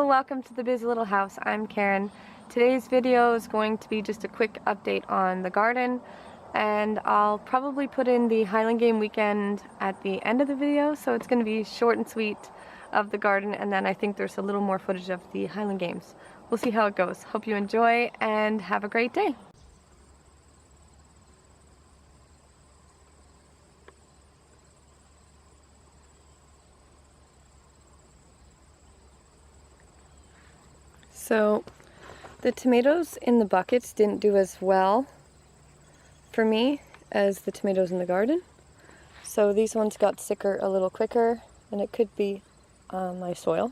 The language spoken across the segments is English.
Hello, welcome to the Busy Little House. I'm Karen. Today's video is going to be just a quick update on the garden, and I'll probably put in the Highland Game weekend at the end of the video, so it's going to be short and sweet of the garden, and then I think there's a little more footage of the Highland Games. We'll see how it goes. Hope you enjoy and have a great day. So the tomatoes in the buckets didn't do as well for me as the tomatoes in the garden. So these ones got sicker a little quicker, and it could be my soil.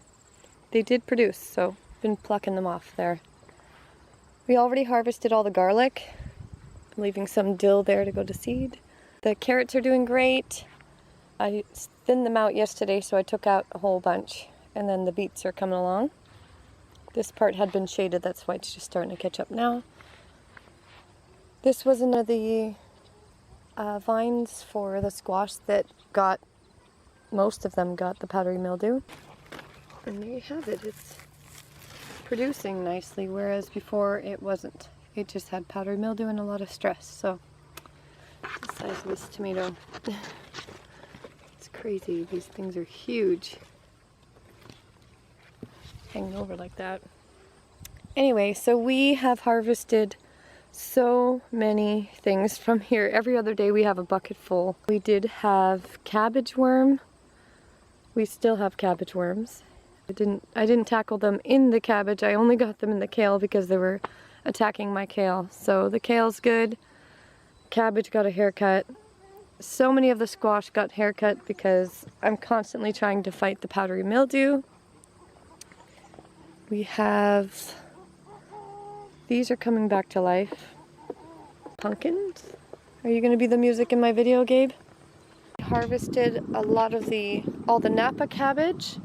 They did produce, so been plucking them off there. We already harvested all the garlic. I'm leaving some dill there to go to seed. The carrots are doing great. I thinned them out yesterday, so I took out a whole bunch, and then the beets are coming along. This part had been shaded, that's why it's just starting to catch up now. This was one of the vines for the squash that got, most of them got the powdery mildew. And there you have it, it's producing nicely, whereas before it wasn't. It just had powdery mildew and a lot of stress, so the size of this tomato. It's crazy, these things are huge. Hanging over like that. Anyway, so we have harvested so many things from here. Every other day we have a bucket full. We did have cabbage worm. We still have cabbage worms. I didn't tackle them in the cabbage. I only got them in the kale because they were attacking my kale. So the kale's good. Cabbage got a haircut. So many of the squash got haircut because I'm constantly trying to fight the powdery mildew. We have, these are coming back to life. Pumpkins? Are you going to be the music in my video, Gabe? I harvested a lot of all the Napa cabbage.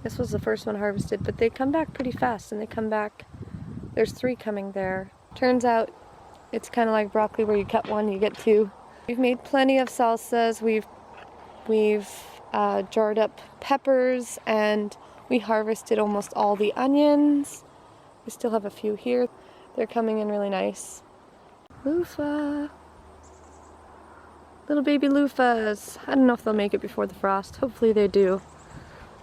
This was the first one harvested, but they come back pretty fast, and they come back, there's 3 coming there. Turns out it's kind of like broccoli where you cut one, you get 2. We've made plenty of salsas. We've jarred up peppers, and we harvested almost all the onions. We still have a few here. They're coming in really nice. Loofah. Little baby loofahs. I don't know if they'll make it before the frost. Hopefully they do.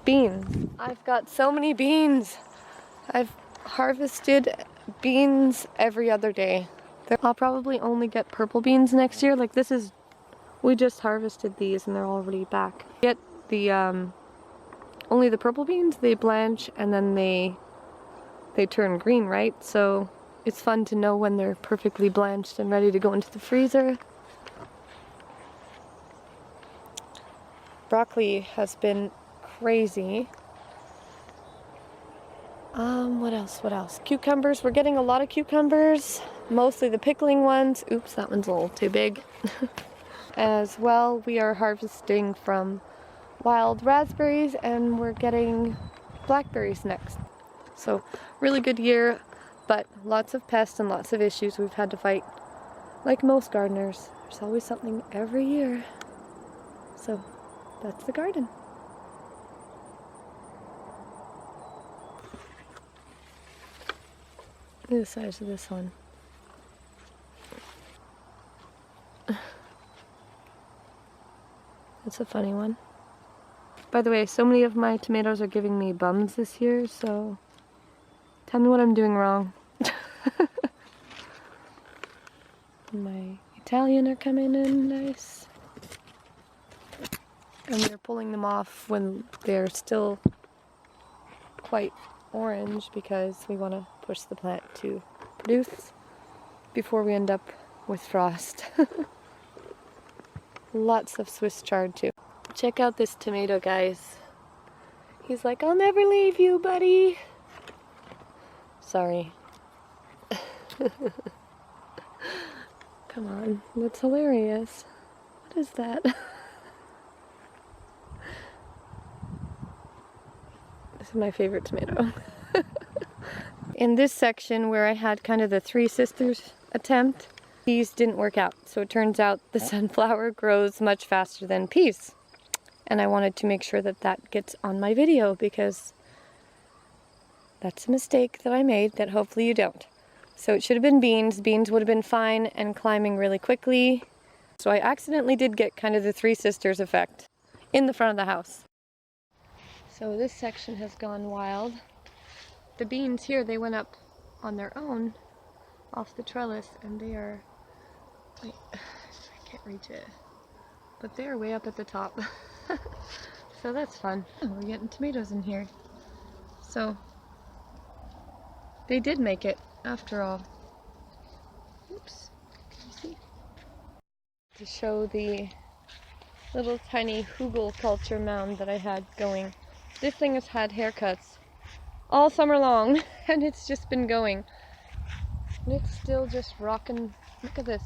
Beans. I've got so many beans. I've harvested beans every other day. I'll probably only get purple beans next year. Like we just harvested these and they're already back. Get the only the purple beans, they blanch and then they turn green, right? So it's fun to know when they're perfectly blanched and ready to go into the freezer. Broccoli has been crazy. What else? Cucumbers, we're getting a lot of cucumbers, mostly the pickling ones. Oops, that one's a little too big. As well, we are harvesting from wild raspberries, and we're getting blackberries next. So really good year, but lots of pests and lots of issues we've had to fight. Like most gardeners, there's always something every year. So that's the garden. Look at the size of this one. That's a funny one. By the way, so many of my tomatoes are giving me bums this year, so tell me what I'm doing wrong. My Italian are coming in nice. And we're pulling them off when they're still quite orange because we want to push the plant to produce before we end up with frost. Lots of Swiss chard too. Check out this tomato, guys. He's like, I'll never leave you, buddy. Sorry. Come on, that's hilarious. What is that? This is my favorite tomato. In this section where I had kind of the 3 sisters attempt, these didn't work out. So it turns out the sunflower grows much faster than peas. And I wanted to make sure that that gets on my video because That's a mistake that I made that hopefully you don't. So it should have been beans. Beans would have been fine and climbing really quickly. So I accidentally did get kind of the Three Sisters effect in the front of the house. So this section has gone wild. The beans here, they went up on their own off the trellis, and they are, wait, I can't reach it, but they are way up at the top. So that's fun. Oh, we're getting tomatoes in here. So they did make it after all. Oops, can you see? To show the little tiny hugel culture mound that I had going. This thing has had haircuts all summer long, and it's just been going. And it's still just rocking. Look at this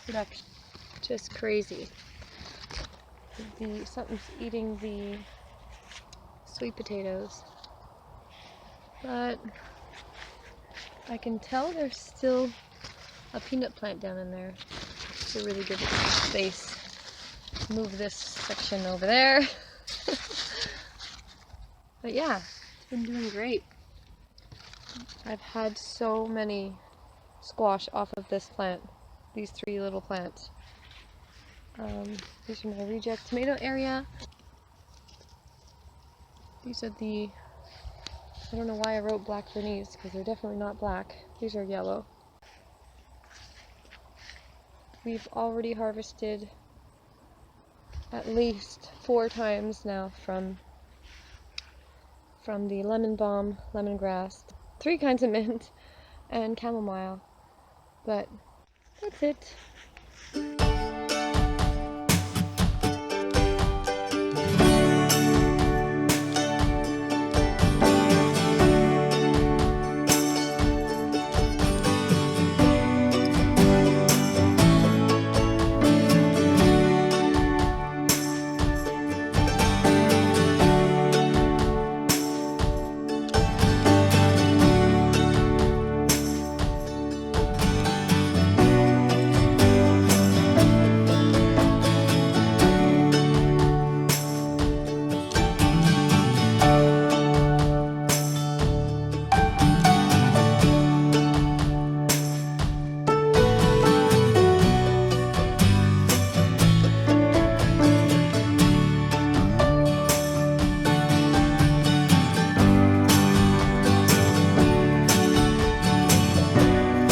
production. Just crazy. Something's eating the sweet potatoes. But I can tell there's still a peanut plant down in there. It's a really good space. Move this section over there. But yeah, it's been doing great. I've had so many squash off of this plant, these 3 little plants. These are my reject tomato area. These are the, I don't know why I wrote black Bernese, because they're definitely not black. These are yellow. We've already harvested at least 4 times now from the lemon balm, lemongrass, 3 kinds of mint, and chamomile. But that's it.